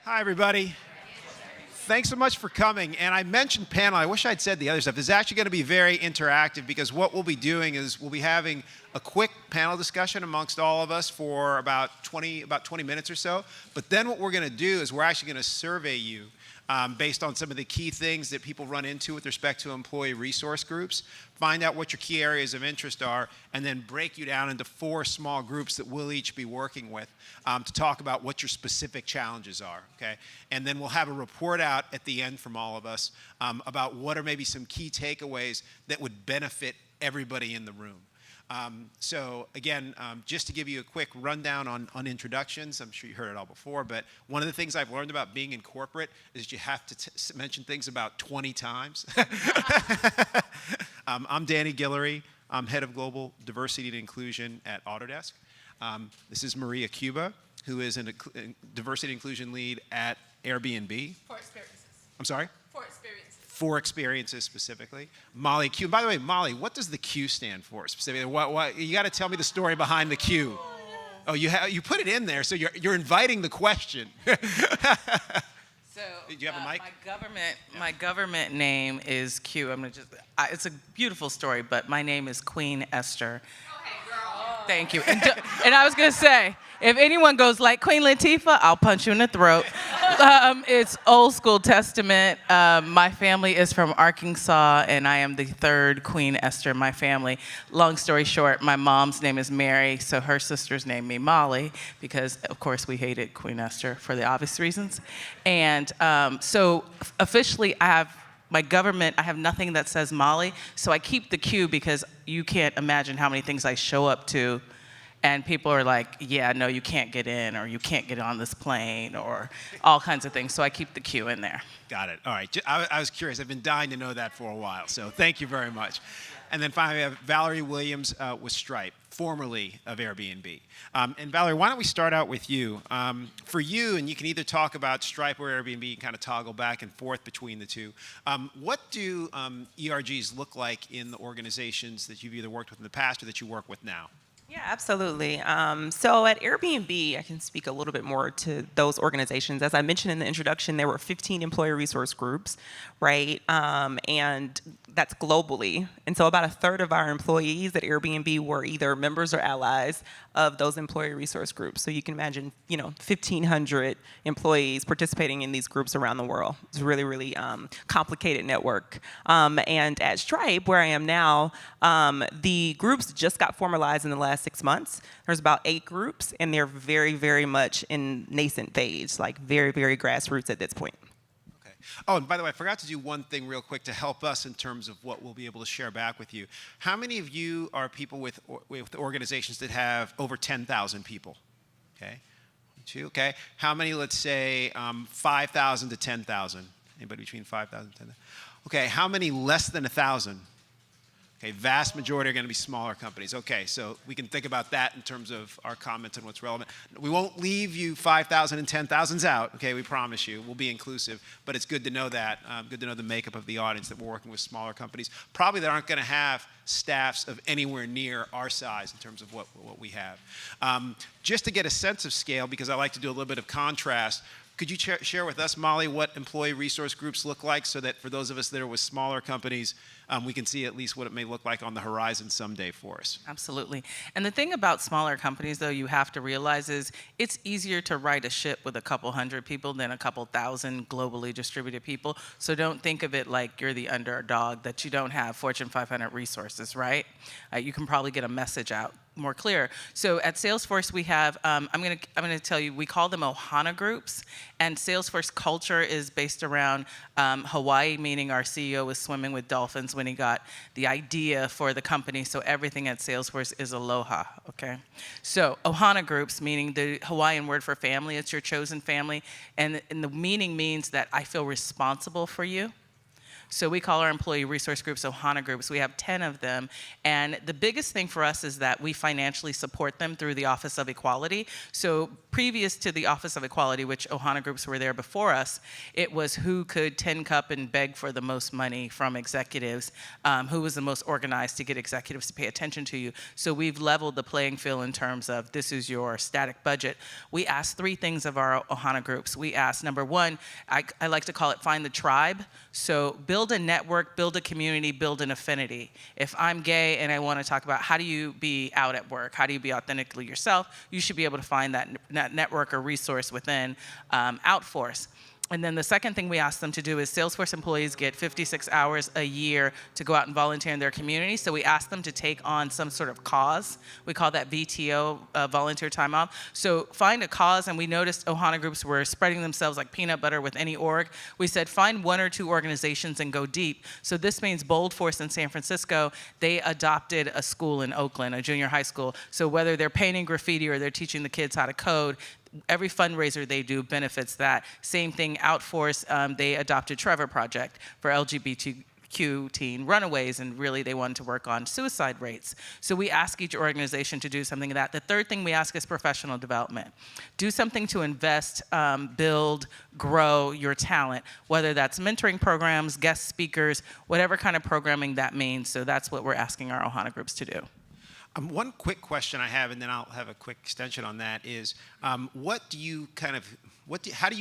Hi, everybody. Thanks so much for coming. And I mentioned panel. I wish I'd said the other stuff. It's actually going to be very interactive because what we'll be doing is we'll be having a quick panel discussion amongst all of us for about 20 minutes or so. But then what we're going to do is we're actually going to survey you based on some of the key things that people run into with respect to employee resource groups, find out what your key areas of interest are, and then break you down into 4 small groups that we'll each be working with to talk about what your specific challenges are, okay? And then we'll have a report out at the end from all of us about what are maybe some key takeaways that would benefit everybody in the room. So again, just to give you a quick rundown on introductions, I'm sure you heard it all before, but one of the things I've learned about being in corporate is you have to mention things about 20 times. I'm Danny Guillory. I'm head of global diversity and inclusion at Autodesk. This is Maria Cuba, who is a diversity and inclusion lead at Airbnb. For experiences. I'm sorry? For experiences. For experiences specifically. Molly Q. By the way, Molly, what does the Q stand for specifically? What, you got to tell me the story behind the Q. Oh, you put it in there, so you're inviting the question. So do you have a mic? My government name is Q. It's a beautiful story, but my name is Queen Esther. Okay, girl. Thank you. And I was gonna say, if anyone goes like Queen Latifah, I'll punch you in the throat. It's Old School Testament. My family is from Arkansas, and I am the 3rd Queen Esther in my family. Long story short, my mom's name is Mary, so her sisters named me Molly because, of course, we hated Queen Esther for the obvious reasons. And so officially, I have nothing that says Molly, so I keep the Q because you can't imagine how many things I show up to. And people are like, yeah, no, you can't get in, or you can't get on this plane, or all kinds of things. So I keep the Q in there. Got it. All right. I was curious. I've been dying to know that for a while. So thank you very much. And then finally, we have Valerie Williams with Stripe, formerly of Airbnb. And Valerie, why don't we start out with you? For you, and you can either talk about Stripe or Airbnb, you can kind of toggle back and forth between the two. What do ERGs look like in the organizations that you've either worked with in the past or that you work with now? Yeah, absolutely. So at Airbnb, I can speak a little bit more to those organizations. As I mentioned in the introduction, there were 15 employee resource groups, right? And that's globally. And so about 1/3 of our employees at Airbnb were either members or allies of those employee resource groups. So you can imagine, 1,500 employees participating in these groups around the world. It's a really, really complicated network. And at Stripe, where I am now, the groups just got formalized in the last 6 months. There's about 8 groups, and they're very, very much in nascent phase, like very, very grassroots at this point. Okay. Oh, and by the way, I forgot to do one thing real quick to help us in terms of what we'll be able to share back with you. How many of you are people with organizations that have over 10,000 people? Okay. 2, okay. How many, let's say, 5,000 to 10,000? Anybody between 5,000 and 10,000? Okay. How many less than 1,000? Okay, vast majority are going to be smaller companies. Okay, so we can think about that in terms of our comments and what's relevant. We won't leave you 5,000 and 10,000s out, okay, we promise you. We'll be inclusive, but it's good to know that, good to know the makeup of the audience, that we're working with smaller companies, probably that aren't going to have staffs of anywhere near our size in terms of what we have. Just to get a sense of scale, because I like to do a little bit of contrast, could you share with us, Molly, what employee resource groups look like so that for those of us that are with smaller companies, we can see at least what it may look like on the horizon someday for us? Absolutely. And the thing about smaller companies, though, you have to realize is it's easier to right a ship with a couple hundred people than a couple thousand globally distributed people. So don't think of it like you're the underdog, that you don't have Fortune 500 resources, right? You can probably get a message out more clear. So at Salesforce, we have, I'm gonna tell you, we call them Ohana groups, and Salesforce culture is based around Hawaii, meaning our CEO was swimming with dolphins when he got the idea for the company, so everything at Salesforce is aloha, okay? So Ohana groups, meaning the Hawaiian word for family, it's your chosen family, and the meaning means that I feel responsible for you. So we call our employee resource groups Ohana groups. We have 10 of them. And the biggest thing for us is that we financially support them through the Office of Equality. So previous to the Office of Equality, which Ohana groups were there before us, it was who could tin cup and beg for the most money from executives, who was the most organized to get executives to pay attention to you. So we've leveled the playing field in terms of this is your static budget. We ask 3 things of our Ohana groups. We ask, number 1, I like to call it find the tribe. So build a network, build a community, build an affinity. If I'm gay and I want to talk about how do you be out at work, how do you be authentically yourself, you should be able to find that network or resource within Outforce. And then the second thing we ask them to do is Salesforce employees get 56 hours a year to go out and volunteer in their community. So we ask them to take on some sort of cause. We call that VTO, volunteer time off. So find a cause, and we noticed Ohana groups were spreading themselves like peanut butter with any org. We said find 1 or 2 organizations and go deep. So this means Bold Force in San Francisco, they adopted a school in Oakland, a junior high school. So whether they're painting graffiti or they're teaching the kids how to code, every fundraiser they do benefits that. Same thing, Outforce, they adopted Trevor Project for LGBTQ teen runaways, and really they wanted to work on suicide rates. So we ask each organization to do something like that. The third thing we ask is professional development. Do something to invest, build, grow your talent, whether that's mentoring programs, guest speakers, whatever kind of programming that means. So that's what we're asking our Ohana groups to do. One quick question I have, and then I'll have a quick extension on that, is how do you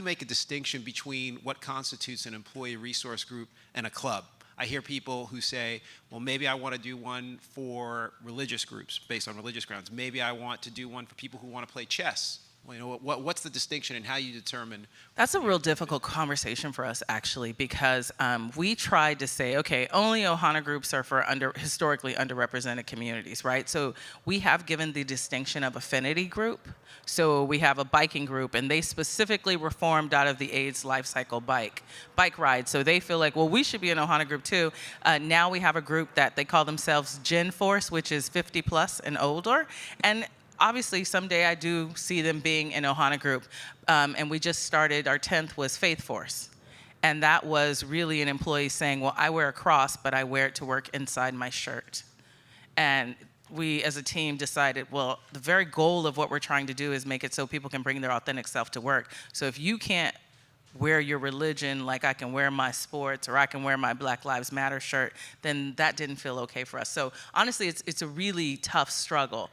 make a distinction between what constitutes an employee resource group and a club? I hear people who say, well, maybe I want to do one for religious groups based on religious grounds. Maybe I want to do one for people who want to play chess. You know, what's the distinction and how you determine? That's a real difficult conversation for us, actually, because we tried to say, okay, only Ohana groups are for historically underrepresented communities, right? So we have given the distinction of affinity group. So we have a biking group, and they specifically were formed out of the AIDS life cycle bike ride. So they feel like, well, we should be an Ohana group too. Now we have a group that they call themselves Gen Force, which is 50 plus and older. And obviously, someday I do see them being an Ohana group. And we just started, our 10th was Faith Force. And that was really an employee saying, well, I wear a cross, but I wear it to work inside my shirt. And we, as a team, decided, well, the very goal of what we're trying to do is make it so people can bring their authentic self to work. So if you can't wear your religion like I can wear my sports or I can wear my Black Lives Matter shirt, then that didn't feel okay for us. So honestly, it's a really tough struggle.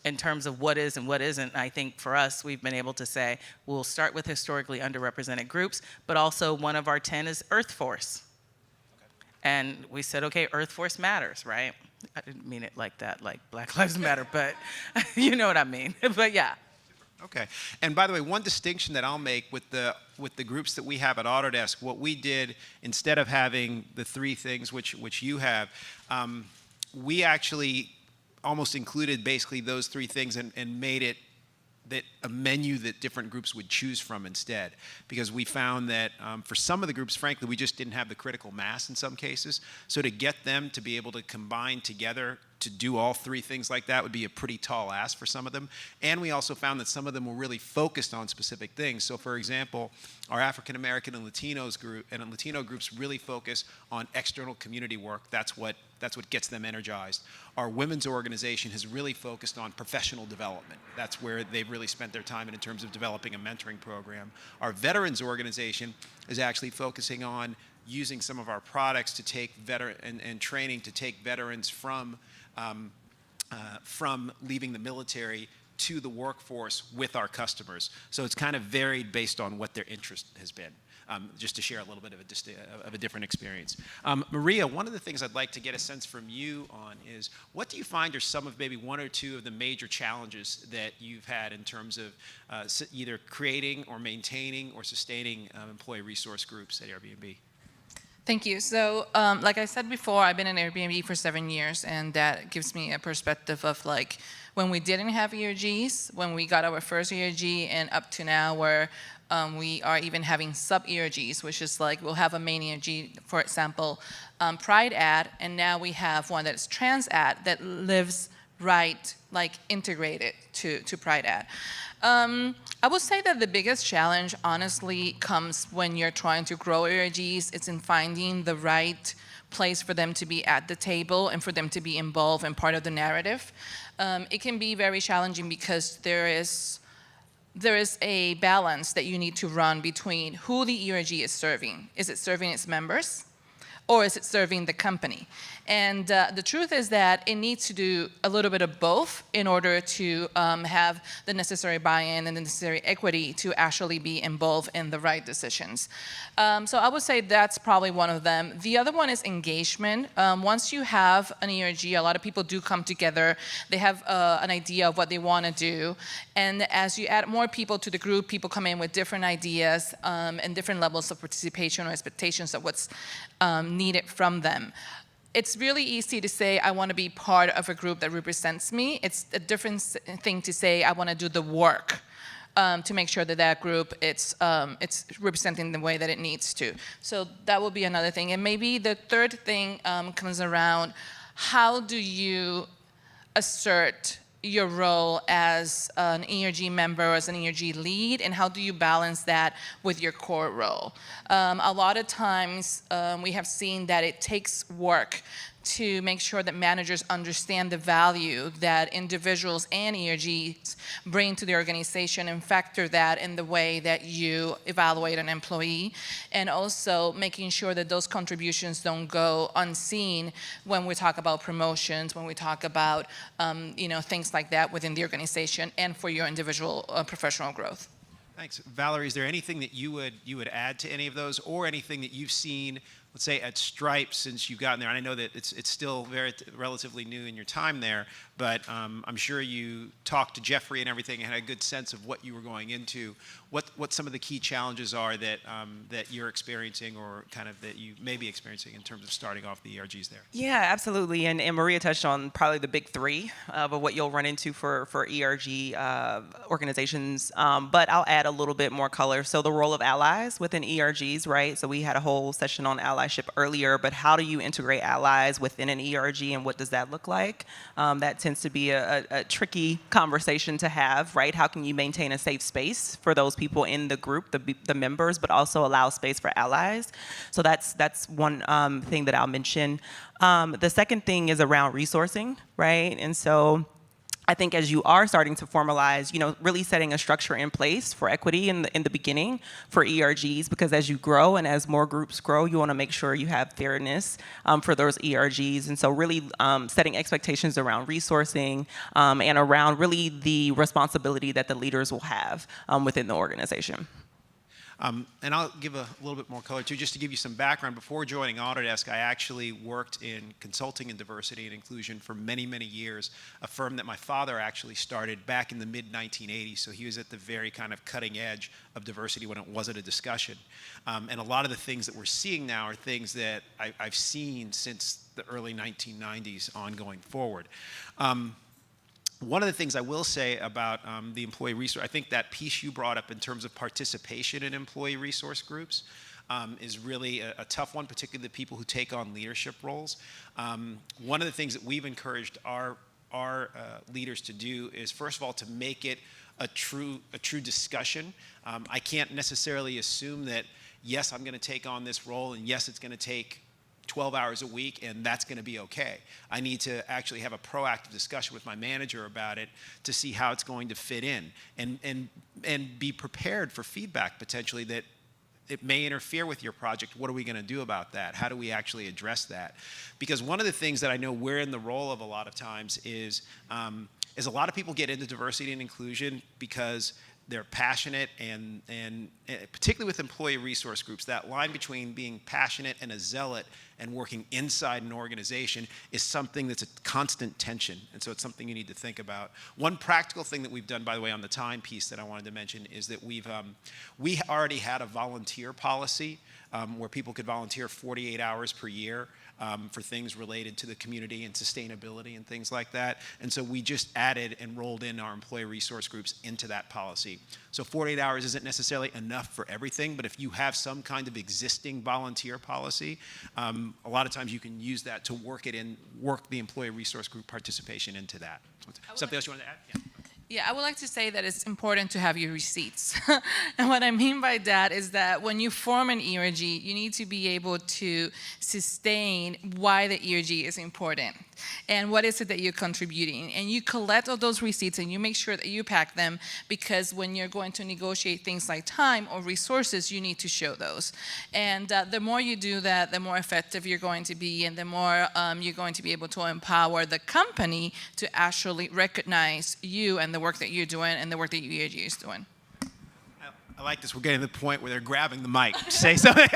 In terms of what is and what isn't. I think for us, we've been able to say, we'll start with historically underrepresented groups, but also one of our 10 is Earth Force. Okay. And we said, okay, Earth Force matters, right? I didn't mean it like that, like Black Lives Matter, but you know what I mean, but yeah. Okay, and by the way, one distinction that I'll make with the groups that we have at Autodesk, what we did, instead of having the 3 things which you have, we actually almost included basically those 3 things and made it that a menu that different groups would choose from instead. Because we found that for some of the groups, frankly, we just didn't have the critical mass in some cases. So to get them to be able to combine together to do all 3 things like that would be a pretty tall ask for some of them. And we also found that some of them were really focused on specific things. So for example, our African American and Latinos group and Latino groups really focus on external community work. That's what gets them energized. Our women's organization has really focused on professional development. That's where they've really spent their time in terms of developing a mentoring program. Our veterans organization is actually focusing on using some of our products to take and training to take veterans from leaving the military to the workforce with our customers. So it's kind of varied based on what their interest has been, just to share a little bit of a different experience. Maria, one of the things I'd like to get a sense from you on is, what do you find are some of maybe 1 or 2 of the major challenges that you've had in terms of either creating or maintaining or sustaining employee resource groups at Airbnb? Thank you. So, like I said before, I've been in Airbnb for 7 years, and that gives me a perspective of like when we didn't have ERGs, when we got our first ERG, and up to now where we are even having sub-ERGs, which is like we'll have a main ERG, for example, Pride ad, and now we have one that's trans ad that lives right, like integrated to Pride at. I would say that the biggest challenge, honestly, comes when you're trying to grow ARGs. It's in finding the right place for them to be at the table and for them to be involved and part of the narrative. It can be very challenging because there is a balance that you need to run between who the ERG is serving. Is it serving its members? Or is it serving the company? And the truth is that it needs to do a little bit of both in order to have the necessary buy-in and the necessary equity to actually be involved in the right decisions. So I would say that's probably one of them. The other one is engagement. Once you have an ERG, a lot of people do come together. They have an idea of what they want to do. And as you add more people to the group, people come in with different ideas and different levels of participation or expectations of what's needed from them. It's really easy to say, I want to be part of a group that represents me. It's a different thing to say, I want to do the work to make sure that that group, it's representing the way that it needs to. So that will be another thing. And maybe the third thing comes around, how do you assert your role as an ERG member, as an ERG lead, and how do you balance that with your core role? A lot of times we have seen that it takes work to make sure that managers understand the value that individuals and ERGs bring to the organization and factor that in the way that you evaluate an employee, and also making sure that those contributions don't go unseen when we talk about promotions, when we talk about things like that within the organization and for your individual professional growth. Thanks. Valerie, is there anything that you would add to any of those, or anything that you've seen, let's say, at Stripe since you've gotten there? And I know that it's still relatively new in your time there, but I'm sure you talked to Jeffrey and everything and had a good sense of what you were going into. What some of the key challenges are that you're experiencing, or kind of that you may be experiencing in terms of starting off the ERGs there? Yeah, absolutely. And Maria touched on probably the big three of what you'll run into for ERG organizations. But I'll add a little bit more color. So the role of allies within ERGs, right? So we had a whole session on allyship earlier, but how do you integrate allies within an ERG, and what does that look like? That tends to be a tricky conversation to have, right? How can you maintain a safe space for those people in the group, the members, but also allow space for allies? So that's one thing that I'll mention. The second thing is around resourcing, right? And so I think as you are starting to formalize, really setting a structure in place for equity in the beginning for ERGs, because as you grow and as more groups grow, you want to make sure you have fairness for those ERGs. And so really setting expectations around resourcing and around really the responsibility that the leaders will have within the organization. And I'll give a little bit more color too, just to give you some background. Before joining Autodesk, I actually worked in consulting in diversity and inclusion for many, many years, a firm that my father actually started back in the mid-1980s, so he was at the very kind of cutting edge of diversity when it wasn't a discussion. And a lot of the things that we're seeing now are things that I've seen since the early 1990s on going forward. One of the things I will say about the employee resource, I think that piece you brought up in terms of participation in employee resource groups is really a tough one, particularly the people who take on leadership roles. One of the things that we've encouraged our leaders to do is, first of all, to make it a true discussion. I can't necessarily assume that, yes, I'm going to take on this role, and yes, it's going to take 12 hours a week, and that's going to be okay. I need to actually have a proactive discussion with my manager about it to see how it's going to fit in, and be prepared for feedback potentially that it may interfere with your project. What are we going to do about that? How do we actually address that? Because one of the things that I know we're in the role of a lot of times is a lot of people get into diversity and inclusion because they're passionate, and particularly with employee resource groups, that line between being passionate and a zealot and working inside an organization is something that's a constant tension. And so it's something you need to think about. One practical thing that we've done, by the way, on the time piece that I wanted to mention is that we already had a volunteer policy where people could volunteer 48 hours per year. for things related to the community and sustainability and things like that. And so we just added and rolled in our employee resource groups into that policy. So 48 hours isn't necessarily enough for everything, but if you have some kind of existing volunteer policy, a lot of times you can use that to work the employee resource group participation into that. Something else you want to add? Yeah. Yeah, I would like to say that it's important to have your receipts. And what I mean by that is that when you form an ERG, you need to be able to sustain why the ERG is important and what is it that you're contributing. And you collect all those receipts and you make sure that you pack them, because when you're going to negotiate things like time or resources, you need to show those. And the more you do that, the more effective you're going to be, and the more you're going to be able to empower the company to actually recognize you and the work that you're doing and the work that your ERG is doing. I like this. We're getting to the point where they're grabbing the mic. Say something.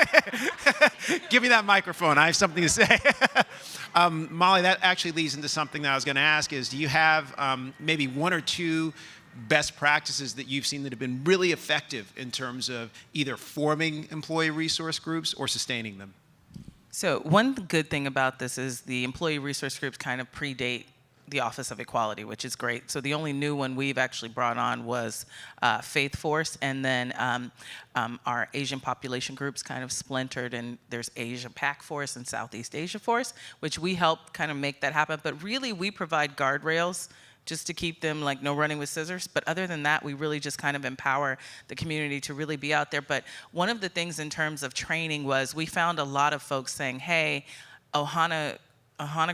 Give me that microphone. I have something to say. Molly, that actually leads into something that I was going to ask is, do you have maybe one or two best practices that you've seen that have been really effective in terms of either forming employee resource groups or sustaining them? So one good thing about this is the employee resource groups kind of predate the Office of Equality, which is great. So the only new one we've actually brought on was Faith Force, and then our Asian population groups kind of splintered, and there's Asia Pac Force and Southeast Asia Force, which we help kind of make that happen. But really, we provide guardrails just to keep them like no running with scissors. But other than that, we really just kind of empower the community to really be out there. But one of the things in terms of training was we found a lot of folks saying, hey, Ohana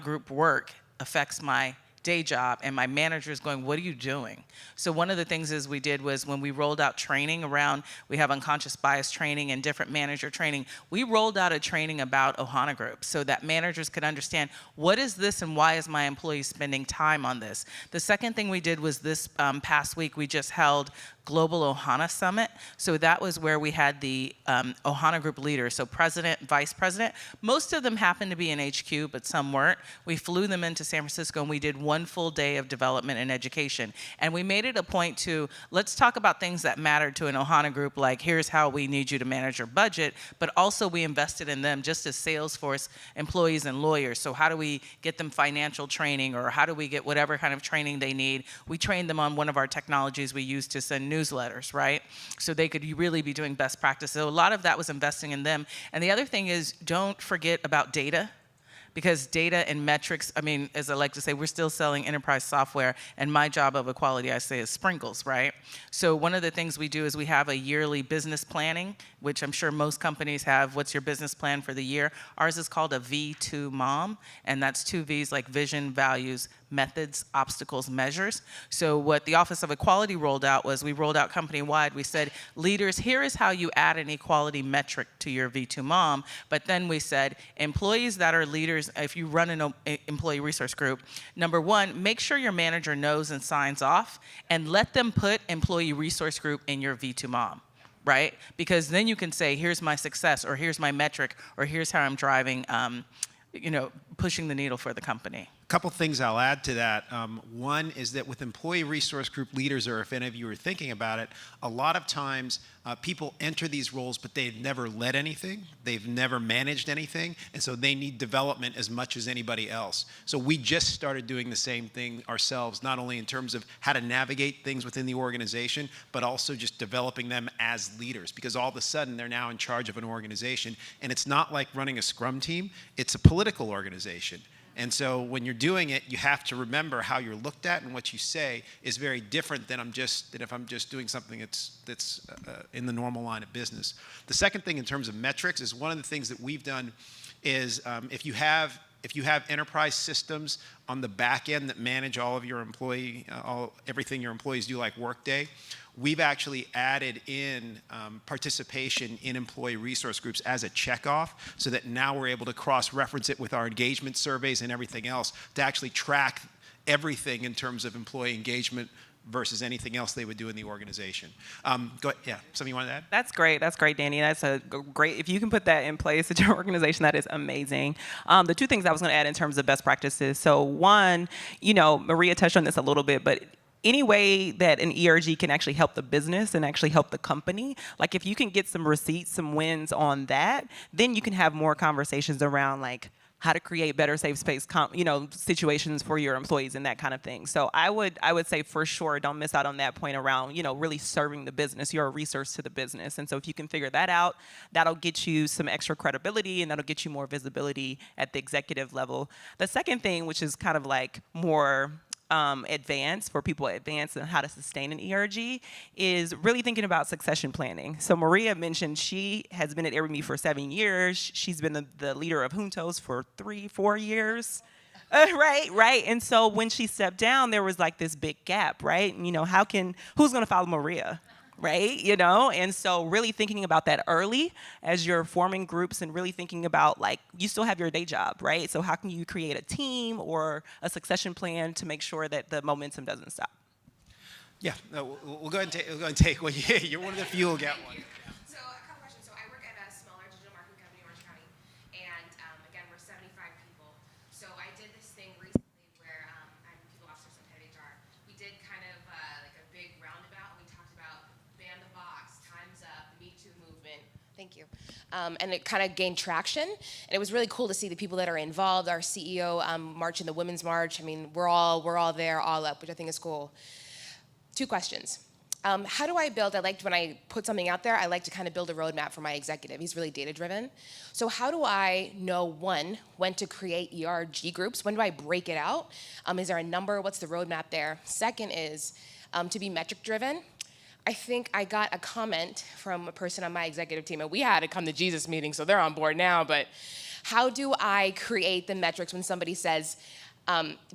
group work affects my day job, and my manager is going, what are you doing? So one of the things is we did was when we rolled out training around, we have unconscious bias training and different manager training, we rolled out a training about Ohana groups so that managers could understand what is this and why is my employee spending time on this. The second thing we did was this past week we just held Global Ohana Summit. So that was where we had the Ohana group leaders, so president, vice president. Most of them happened to be in HQ, but some weren't. We flew them into San Francisco and we did one full day of development and education. And we made it a point to, let's talk about things that mattered to an Ohana group, like here's how we need you to manage your budget, but also we invested in them just as Salesforce employees and lawyers. So how do we get them financial training, or how do we get whatever kind of training they need? We trained them on one of our technologies we use to send newsletters, right? So they could really be doing best practice. So a lot of that was investing in them. And the other thing is, don't forget about data, because data and metrics, I mean, as I like to say, we're still selling enterprise software, and my job of equality, I say, is sprinkles, right? So one of the things we do is we have a yearly business planning, which I'm sure most companies have. What's your business plan for the year? Ours is called a V2 MOM, and that's two V's, like vision, values, methods, obstacles, measures. So what the Office of Equality rolled out was we rolled out company-wide. We said, leaders, here is how you add an equality metric to your V2 MOM. But then we said, employees that are leaders, if you run an employee resource group, number one, make sure your manager knows and signs off, and let them put employee resource group in your V2 MOM. Right? Because then you can say, here's my success, or here's my metric, or here's how I'm driving, pushing the needle for the company. A couple things I'll add to that. One is that with employee resource group leaders, or if any of you are thinking about it, a lot of times people enter these roles, but they've never led anything, they've never managed anything, and so they need development as much as anybody else. So we just started doing the same thing ourselves, not only in terms of how to navigate things within the organization, but also just developing them as leaders, because all of a sudden they're now in charge of an organization, and it's not like running a Scrum team, it's a political organization. And so when you're doing it, you have to remember how you're looked at, and what you say is very different than if I'm just doing something that's in the normal line of business. The second thing in terms of metrics is one of the things that we've done is if you have enterprise systems on the back end that manage all of your everything your employees do, like Workday, we've actually added in participation in employee resource groups as a checkoff, so that now we're able to cross-reference it with our engagement surveys and everything else to actually track everything in terms of employee engagement versus anything else they would do in the organization. Go ahead. Yeah, something you wanted to add? That's great, Danny. That's a great, if you can put that in place at your organization, that is amazing. The two things I was gonna add in terms of best practices. So one, Maria touched on this a little bit, but any way that an ERG can actually help the business and actually help the company, like if you can get some receipts, some wins on that, then you can have more conversations around like, how to create better safe space, situations for your employees and that kind of thing. So I would say for sure, don't miss out on that point around, really serving the business. You're a resource to the business. And so if you can figure that out, that'll get you some extra credibility and that'll get you more visibility at the executive level. The second thing, which is kind of like more advanced for people advanced and how to sustain an ERG, is really thinking about succession planning. So Maria mentioned she has been at Airbnb for 7 years. She's been the leader of Juntos for 3-4 years. Right. And so when she stepped down, there was like this big gap, right? And, who's going to follow Maria? Right, and so really thinking about that early as you're forming groups and really thinking about, like, you still have your day job, right? So how can you create a team or a succession plan to make sure that the momentum doesn't stop? Yeah, no, we'll go ahead and take one. Yeah, you're one of the few who'll get one. So a couple questions. So I work at a smaller digital marketing company in Orange County, and again, we're 75 people. So I did this thing recently where I'm people officer, so I'm head of HR. We did kind of like a big roundabout. We talked about ban the box, time's up, Me Too movement. Thank you. And it kind of gained traction. And it was really cool to see the people that are involved. Our CEO marching the Women's March. I mean, we're all there, all up, which I think is cool. 2 questions. How do I build, when I put something out there, I like to kind of build a roadmap for my executive. He's really data-driven. So how do I know, one, when to create ERG groups? When do I break it out? Is there a number? What's the roadmap there? Second is to be metric-driven. I think I got a comment from a person on my executive team, and we had a come to Jesus meeting, so they're on board now, but how do I create the metrics when somebody says,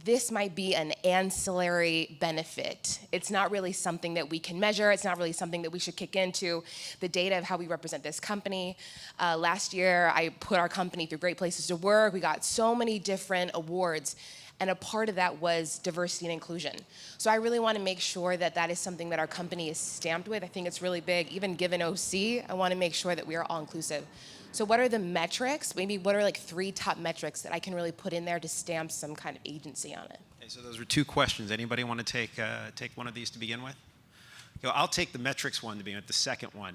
this might be an ancillary benefit. It's not really something that we can measure. It's not really something that we should kick into the data of how we represent this company. Last year, I put our company through Great Places to Work. We got so many different awards, and a part of that was diversity and inclusion. So I really want to make sure that that is something that our company is stamped with. I think it's really big. Even given OC, I want to make sure that we are all inclusive. So what are the metrics? Maybe what are like 3 top metrics that I can really put in there to stamp some kind of agency on it? Okay, so those were 2 questions. Anybody want to take one of these to begin with? I'll take the metrics one to begin with. The second one.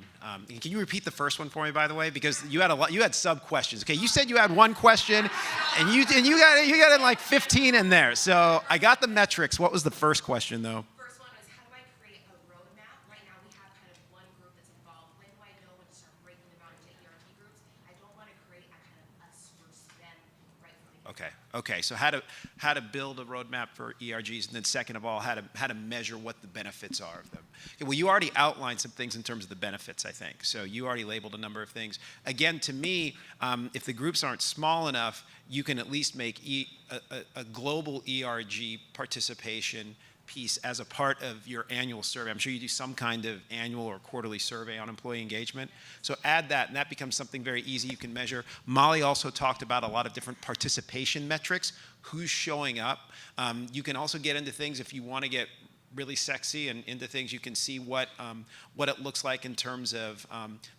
Can you repeat the first one for me, by the way? Because you had sub questions. Okay, you said you had 1 question, and you got like 15 in there. So I got the metrics. What was the first question though? First one was, how do I create a roadmap? Right now we have kind of one group that's involved. When do I know when to start breaking them out into ERG groups? I don't want to create a kind of us versus them right from the beginning. Okay. So how to build a roadmap for ERGs, and then second of all, how to measure what the benefits are of them. Okay, well, you already outlined some things in terms of the benefits, I think. So you already labeled a number of things. Again, to me, if the groups aren't small enough, you can at least make a global ERG participation piece as a part of your annual survey. I'm sure you do some kind of annual or quarterly survey on employee engagement. So add that, and that becomes something very easy you can measure. Molly also talked about a lot of different participation metrics. Who's showing up? You can also get into things if you want to get really sexy and into things. You can see what it looks like in terms of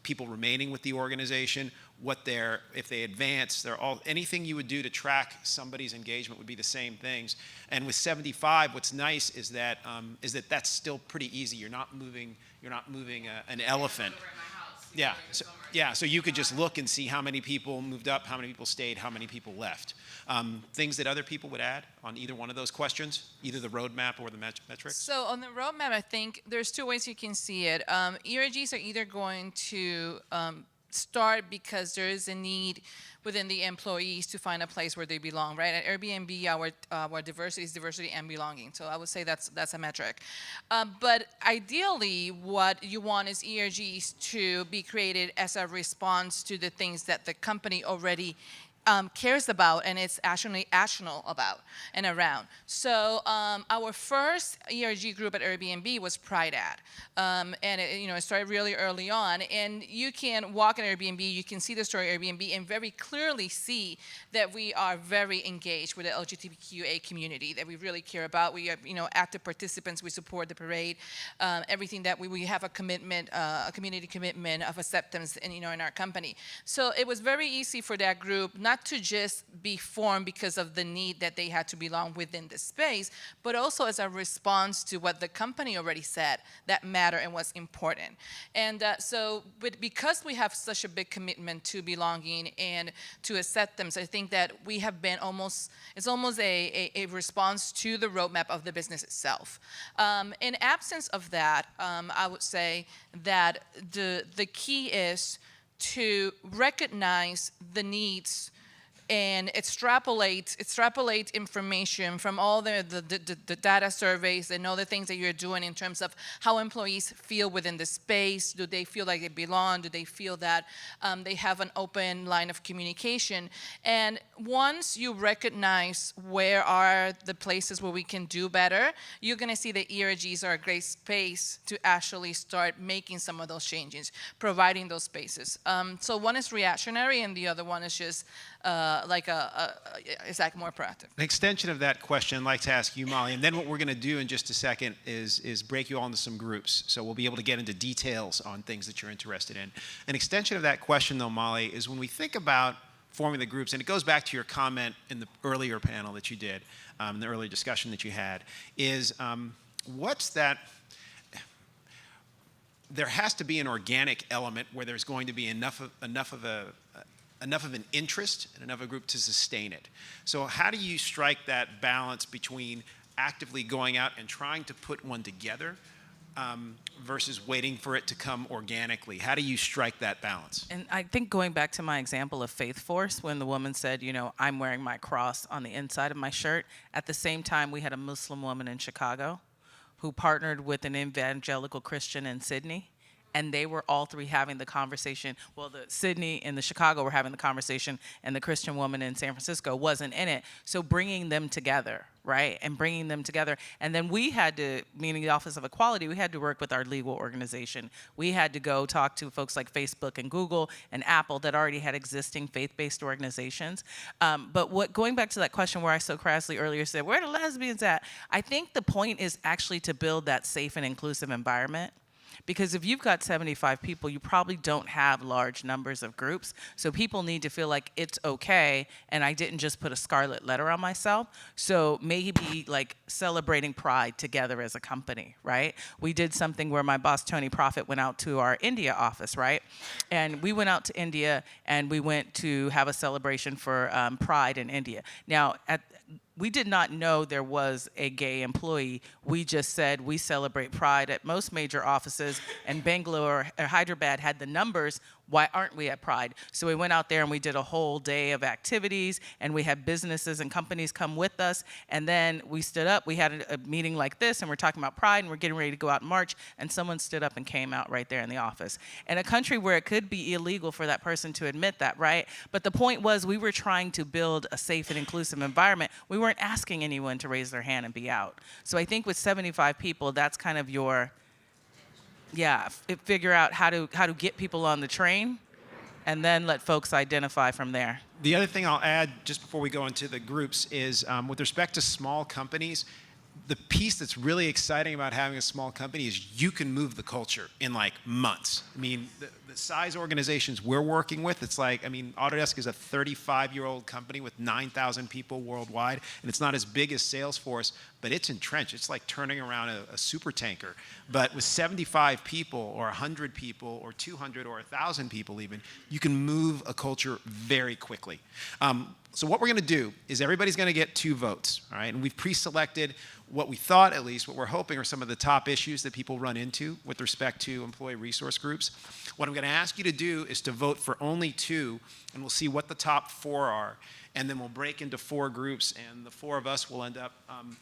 people remaining with the organization, if they advance, anything you would do to track somebody's engagement would be the same things. And with 75, what's nice is that that's still pretty easy. You're not moving an elephant. So you could just look and see how many people moved up, how many people stayed, how many people left. Things that other people would add on either one of those questions, either the roadmap or the metrics? So on the roadmap, I think there's 2 ways you can see it. ERGs are either going to start because there is a need within the employees to find a place where they belong, right? At Airbnb, our diversity is diversity and belonging. So I would say that's a metric. But ideally, what you want is ERGs to be created as a response to the things that the company already cares about and it's actually actionable about and around. So our first ERG group at Airbnb was Pride Ad. And it started really early on. And you can walk at Airbnb, you can see the story of Airbnb and very clearly see that we are very engaged with the LGBTQA community, that we really care about. We are active participants, we support the parade, everything that we have a commitment, a community commitment of acceptance in our company. So it was very easy for that group, not not to just be formed because of the need that they had to belong within the space, but also as a response to what the company already said that mattered and was important. And because we have such a big commitment to belonging and to acceptance, I think that we have been it's almost a response to the roadmap of the business itself. In absence of that, I would say that the key is to recognize the needs and extrapolate information from all the data surveys and all the things that you're doing in terms of how employees feel within the space. Do they feel like they belong? Do they feel that they have an open line of communication? And once you recognize where are the places where we can do better, you're going to see that ERGs are a great space to actually start making some of those changes, providing those spaces. So one is reactionary and the other one is just is that more proactive? An extension of that question I'd like to ask you, Molly, and then what we're going to do in just a second is break you all into some groups. So we'll be able to get into details on things that you're interested in. An extension of that question, though, Molly, is when we think about forming the groups, and it goes back to your comment in the earlier panel that you did, in the earlier discussion that you had, is what's that? There has to be an organic element where there's going to be enough of an interest and enough of a group to sustain it. So how do you strike that balance between actively going out and trying to put one together versus waiting for it to come organically? How do you strike that balance? And I think going back to my example of Faith Force, when the woman said, I'm wearing my cross on the inside of my shirt, at the same time we had a Muslim woman in Chicago who partnered with an evangelical Christian in Sydney. And they were all three having the conversation. Well, the Sydney and the Chicago were having the conversation, and the Christian woman in San Francisco wasn't in it. So bringing them together, right? And bringing them together. And then we had to, meaning the Office of Equality, we had to work with our legal organization. We had to go talk to folks like Facebook and Google and Apple that already had existing faith-based organizations. But going back to that question where I so crassly earlier said, where are the lesbians at? I think the point is actually to build that safe and inclusive environment. Because if you've got 75 people, you probably don't have large numbers of groups. So people need to feel like it's okay, and I didn't just put a scarlet letter on myself. So maybe like celebrating Pride together as a company, right? We did something where my boss, Tony Profit, went out to our India office, right? And we went out to India, and we went to have a celebration for Pride in India. Now, we did not know there was a gay employee. We just said we celebrate Pride at most major offices, and Bangalore or Hyderabad had the numbers. Why aren't we at Pride? So we went out there and we did a whole day of activities, and we had businesses and companies come with us. And then we stood up. We had a meeting like this, and we're talking about Pride, and we're getting ready to go out in March, and someone stood up and came out right there in the office. In a country where it could be illegal for that person to admit that, right? But the point was we were trying to build a safe and inclusive environment. We weren't asking anyone to raise their hand and be out. So I think with 75 people, that's kind of your figure out how to get people on the train, and then let folks identify from there. The other thing I'll add just before we go into the groups is with respect to small companies, the piece that's really exciting about having a small company is you can move the culture in like months. I mean, the size organizations we're working with, it's like, Autodesk is a 35-year-old company with 9,000 people worldwide, and it's not as big as Salesforce, but it's entrenched. It's like turning around a super tanker. But with 75 people or 100 people or 200 or 1,000 people even, you can move a culture very quickly. So what we're going to do is everybody's going to get 2 votes, all right? And we've pre-selected what we thought, at least, what we're hoping are some of the top issues that people run into with respect to employee resource groups. What I'm going to ask you to do is to vote for only 2, and we'll see what the top 4 are. And then we'll break into 4 groups, and the 4 of us will end up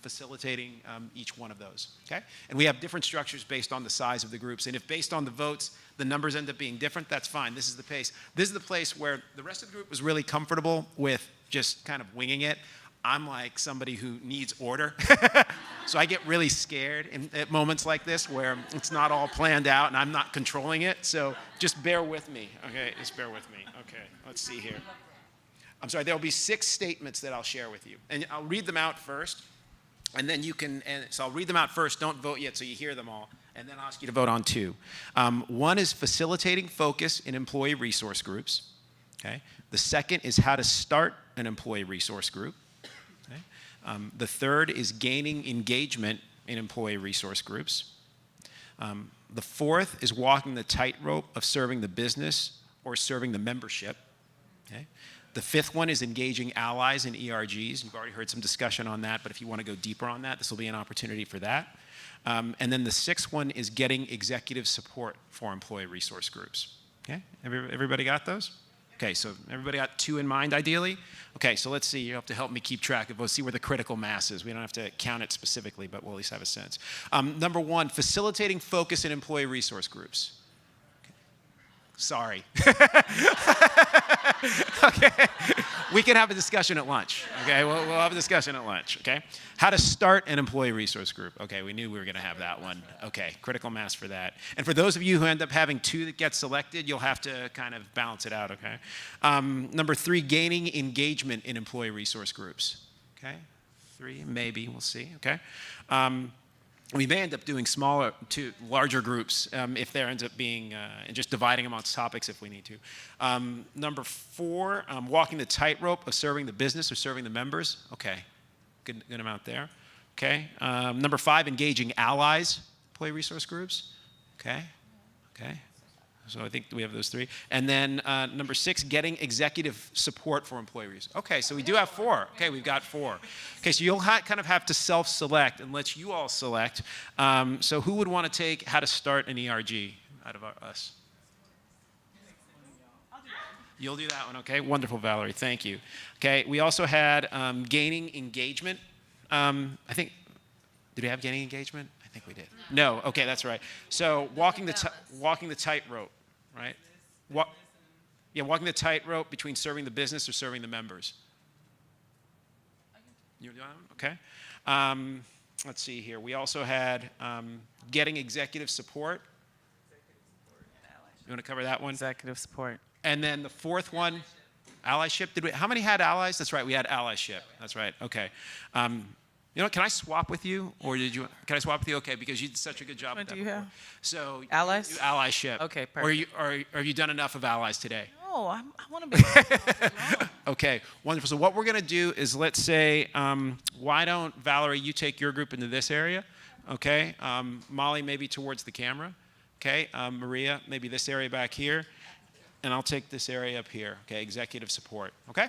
facilitating each one of those, okay? And we have different structures based on the size of the groups. And if based on the votes, the numbers end up being different, that's fine. This is the pace. This is the place where the rest of the group was really comfortable with just kind of winging it. I'm like somebody who needs order. So I get really scared at moments like this where it's not all planned out and I'm not controlling it. So just bear with me, okay? Just bear with me. Okay, let's see here. I'm sorry, there'll be 6 statements that I'll share with you. And I'll read them out first, and then you can, so I'll read them out first, don't vote yet so you hear them all, and then I'll ask you to vote on 2. 1 is facilitating focus in employee resource groups. Okay. The second is how to start an employee resource group. Okay. The third is gaining engagement in employee resource groups. The fourth is walking the tightrope of serving the business or serving the membership. Okay. The fifth one is engaging allies in ERGs. You've already heard some discussion on that, but if you want to go deeper on that, this will be an opportunity for that. And then the sixth one is getting executive support for employee resource groups. Okay, everybody got those? Okay, so everybody got 2 in mind, ideally? Okay, so let's see. You have to help me keep track of, we'll see where the critical mass is. We don't have to count it specifically, but we'll at least have a sense. Number 1, facilitating focus in employee resource groups. Okay. Sorry. Okay, we can have a discussion at lunch. Okay, we'll have a discussion at lunch. Okay, how to start an employee resource group. Okay, we knew we were going to have that one. Okay, critical mass for that. And for those of you who end up having 2 that get selected, you'll have to kind of balance it out. Okay. Number 3, gaining engagement in employee resource groups. Okay, 3 maybe, we'll see. Okay. We may end up doing smaller to larger groups if there ends up being, and just dividing amongst topics if we need to. Number 4, walking the tightrope of serving the business or serving the members. Okay, good amount there. Okay. Number 5, engaging allies, employee resource groups. Okay. So I think we have those 3. And then number 6, getting executive support for employees. Okay, so we do have 4. Okay, we've got 4. Okay, so you'll kind of have to self-select and let you all select. So who would want to take how to start an ERG out of us? You'll do that one, okay? Wonderful, Valerie, thank you. Okay, we also had gaining engagement. I think, did we have gaining engagement? I think we did. No, okay, that's right. So walking the tightrope, right? Walking the tightrope between serving the business or serving the members. You doing that one? Okay. Let's see here. We also had getting executive support. You want to cover that one? Executive support. And then the fourth one, allyship. How many had allies? That's right, we had allyship. That's right, okay. You know what, can I swap with you? Or can I swap with you? Okay, because you did such a good job with that do you have? So, Allies? you allyship. Okay, perfect. Or have you done enough of allies today? No, I want to be. Okay, wonderful. So what we're going to do is, let's say, why don't, Valerie, you take your group into this area, okay? Molly, maybe towards the camera, okay? Maria, maybe this area back here. And I'll take this area up here, okay? Executive support, okay?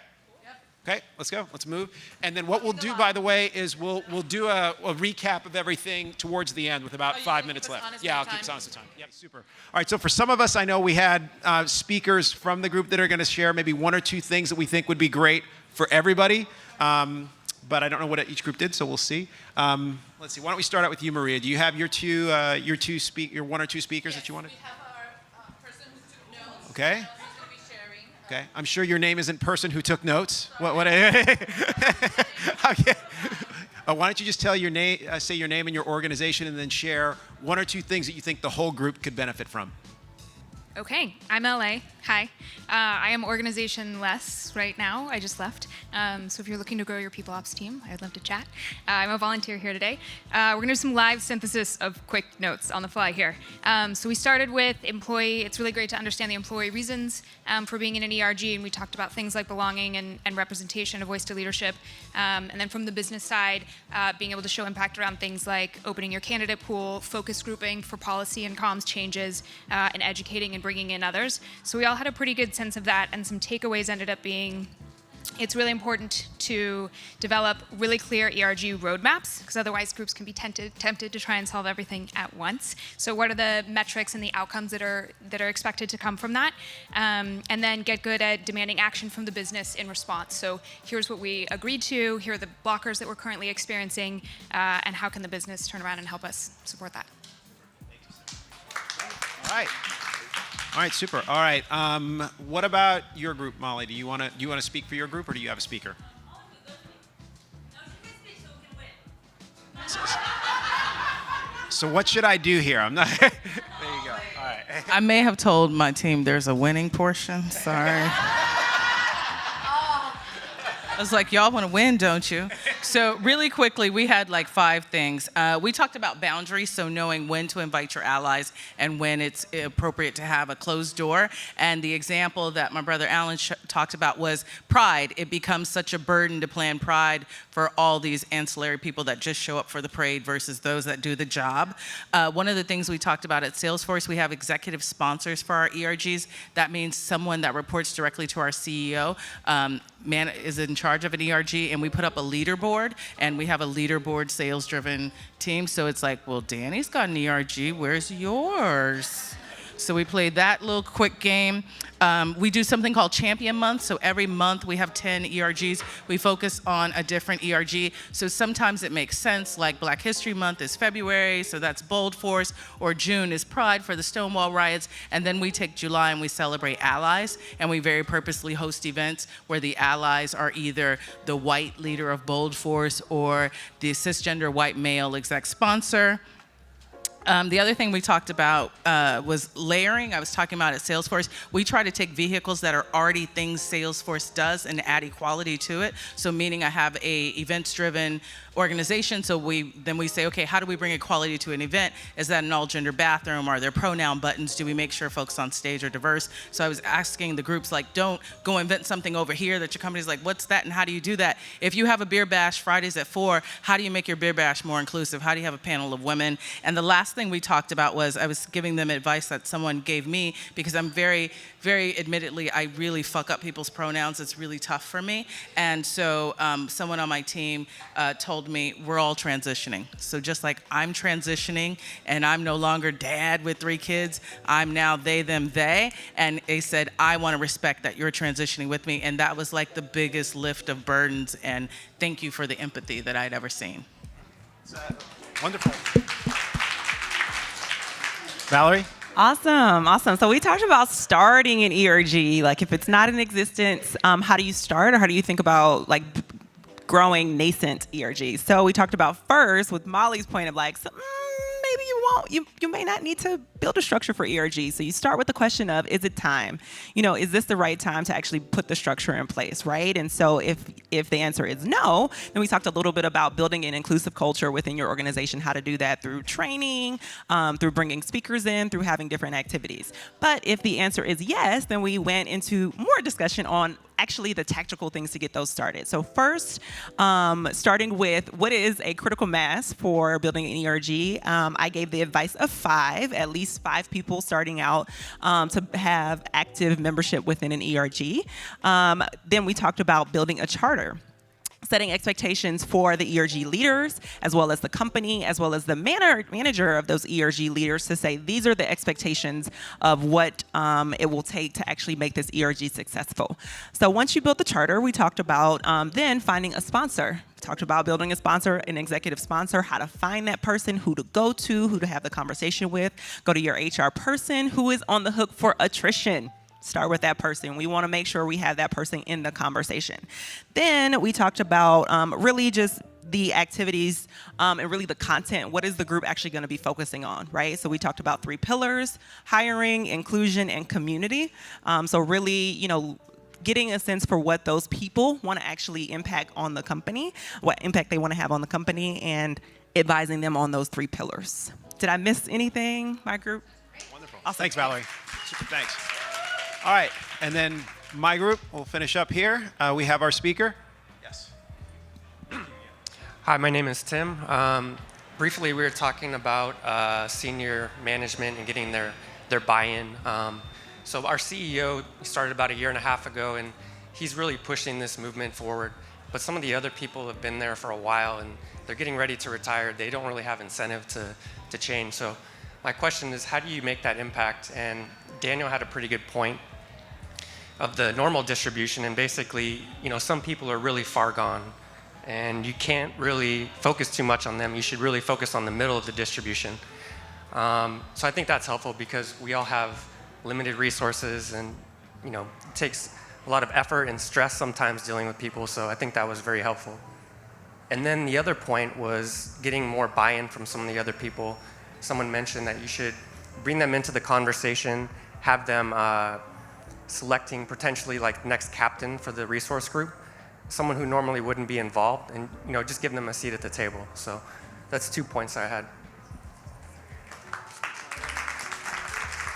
Okay, let's go. Let's move. And then what we'll do, by the way, is we'll do a recap of everything towards the end with about 5 minutes left. Yeah, I'll keep us honest with time. Yep, super. All right, so for some of us, I know we had speakers from the group that are going to share maybe 1 or 2 things that we think would be great for everybody. But I don't know what each group did, so we'll see. Let's see. Why don't we start out with you, Maria? Do you have your 1 or 2 speakers that you wanted? We have our person who took notes. Okay. Who's going to be sharing. Okay, I'm sure your name isn't person who took notes. What? Okay. Why don't you just tell your name, say your name and your organization, and then share 1 or 2 things that you think the whole group could benefit from. Okay, I'm LA. Hi. I am organization less right now. I just left. So if you're looking to grow your people ops team, I'd love to chat. I'm a volunteer here today. We're going to do some live synthesis of quick notes on the fly here. So we started with employee. It's really great to understand the employee reasons for being in an ERG, and we talked about things like belonging and representation, a voice to leadership. And then from the business side, being able to show impact around things like opening your candidate pool, focus grouping for policy and comms changes, and educating and bringing in others. So we all had a pretty good sense of that, and some takeaways ended up being it's really important to develop really clear ERG roadmaps, because otherwise groups can be tempted to try and solve everything at once. So what are the metrics and the outcomes that are expected to come from that? And then get good at demanding action from the business in response. So here's what we agreed to, here are the blockers that we're currently experiencing, and how can the business turn around and help us support that? All right. All right, super. All right. What about your group, Molly? Do you want to speak for your group, or do you have a speaker? So what should I do here? I'm not. There you go. All right. I may have told my team there's a winning portion. Sorry. I was like, y'all want to win, don't you? So really quickly, we had like 5 things. We talked about boundaries, so knowing when to invite your allies and when it's appropriate to have a closed door. And the example that my brother Alan talked about was pride. It becomes such a burden to plan pride for all these ancillary people that just show up for the parade versus those that do the job. One of the things we talked about at Salesforce, we have executive sponsors for our ERGs. That means someone that reports directly to our CEO is in charge of an ERG, and we put up a leaderboard, and we have a leaderboard sales-driven team. So it's like, well, Danny's got an ERG, where's yours? So we played that little quick game. We do something called Champion Month. So every month we have 10 ERGs. We focus on a different ERG. So sometimes it makes sense, like Black History Month is February, so that's Bold Force, or June is Pride for the Stonewall riots. And then we take July and we celebrate allies, and we very purposely host events where the allies are either the white leader of Bold Force or the cisgender white male exec sponsor. The other thing we talked about was layering. I was talking about at Salesforce. We try to take vehicles that are already things Salesforce does and add equality to it. So meaning I have a events-driven organization, so we say, okay, how do we bring equality to an event? Is that an all-gender bathroom? Are there pronoun buttons? Do we make sure folks on stage are diverse? So I was asking the groups, like, don't go invent something over here that your company's like, what's that and how do you do that? If you have a beer bash Fridays at 4, how do you make your beer bash more inclusive? How do you have a panel of women? And the last thing we talked about was I was giving them advice that someone gave me, because I'm very, very admittedly, I really fuck up people's pronouns. It's really tough for me. And so someone on my team told me, we're all transitioning. So just like I'm transitioning and I'm no longer dad with 3 kids, I'm now they, them, they. And they said, I want to respect that you're transitioning with me. And that was like the biggest lift of burdens. And thank you for the empathy that I'd ever seen. Wonderful. Valerie? Awesome. So we talked about starting an ERG. Like if it's not in existence, how do you start, or how do you think about like growing nascent ERGs? So we talked about first with Molly's point of like, maybe you won't, you may not need to build a structure for ERG. So you start with the question of, is it time? Is this the right time to actually put the structure in place, right? And so if the answer is no, then we talked a little bit about building an inclusive culture within your organization, how to do that through training, through bringing speakers in, through having different activities. But if the answer is yes, then we went into more discussion on actually the tactical things to get those started. So first, starting with what is a critical mass for building an ERG, I gave the advice of 5, at least 5 people starting out to have active membership within an ERG. Then we talked about building a charter, setting expectations for the ERG leaders, as well as the company, as well as the manager of those ERG leaders, to say these are the expectations of what it will take to actually make this ERG successful. So once you build the charter, we talked about then finding a sponsor. We talked about building a sponsor, an executive sponsor, how to find that person, who to go to, who to have the conversation with. Go to your HR person who is on the hook for attrition. Start with that person. We want to make sure we have that person in the conversation. Then we talked about really just the activities and really the content. What is the group actually going to be focusing on, right? So we talked about 3 pillars: hiring, inclusion, and community. So really, getting a sense for what those people want to actually impact on the company, what impact they want to have on the company, and advising them on those 3 pillars. Did I miss anything, my group? Wonderful. Awesome. Thanks, Valerie. Super thanks. All right, and then my group will finish up here. We have our speaker. Yes. Hi, my name is Tim. Briefly, we were talking about senior management and getting their buy-in. So our CEO started about 1.5 years ago, and he's really pushing this movement forward. But some of the other people have been there for a while, and they're getting ready to retire. They don't really have incentive to change. So my question is, how do you make that impact? And Daniel had a pretty good point of the normal distribution, and basically, some people are really far gone, and you can't really focus too much on them. You should really focus on the middle of the distribution. So I think that's helpful, because we all have limited resources, and it takes a lot of effort and stress sometimes dealing with people, so I think that was very helpful. And then the other point was getting more buy-in from some of the other people. Someone mentioned that you should bring them into the conversation, have them selecting potentially like next captain for the resource group. someone who normally wouldn't be involved, and just give them a seat at the table. So that's 2 points I had.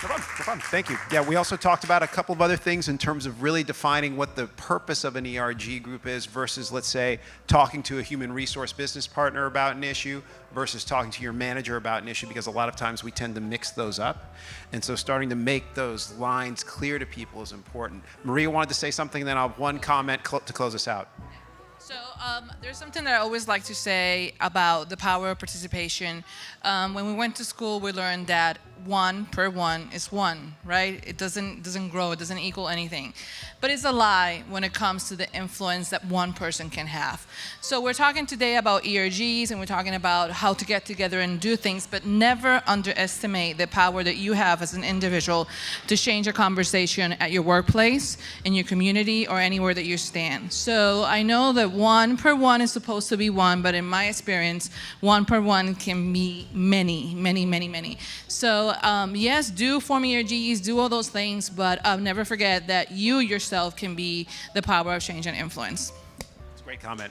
No problem, no problem. Thank you. Yeah, we also talked about a couple of other things in terms of really defining what the purpose of an ERG group is versus, let's say, talking to a human resource business partner about an issue versus talking to your manager about an issue, because a lot of times we tend to mix those up. And so starting to make those lines clear to people is important. Maria wanted to say something, then I'll have one comment to close us out. So there's something that I always like to say about the power of participation. When we went to school, we learned that 1 per 1 is 1, right? It doesn't grow, it doesn't equal anything. But it's a lie when it comes to the influence that one person can have. So we're talking today about ERGs, and we're talking about how to get together and do things, but never underestimate the power that you have as an individual to change a conversation at your workplace, in your community, or anywhere that you stand. So I know that 1 per 1 is supposed to be 1, but in my experience, 1 per 1 can be many, many, many, many. So yes, do form ERGs, do all those things, but never forget that you yourself can be the power of change and influence. That's a great comment.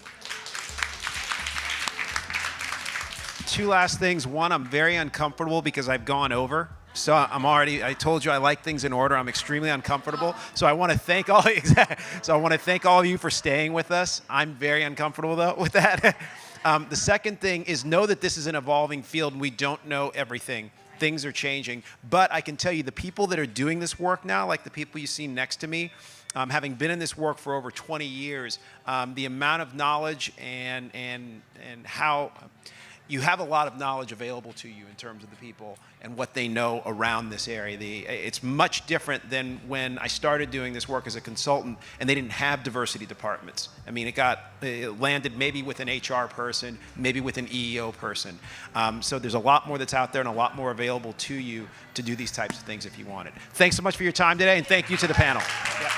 2 last things. One, I'm very uncomfortable because I've gone over. So I told you I like things in order. I'm extremely uncomfortable. So I want to thank all of you for staying with us. I'm very uncomfortable though with that. The second thing is, know that this is an evolving field and we don't know everything. Things are changing. But I can tell you the people that are doing this work now, like the people you see next to me, having been in this work for over 20 years, the amount of knowledge and how you have a lot of knowledge available to you in terms of the people and what they know around this area. It's much different than when I started doing this work as a consultant and they didn't have diversity departments. I mean, it landed maybe with an HR person, maybe with an EEO person. So there's a lot more that's out there and a lot more available to you to do these types of things if you want it. Thanks so much for your time today, and thank you to the panel. Yeah.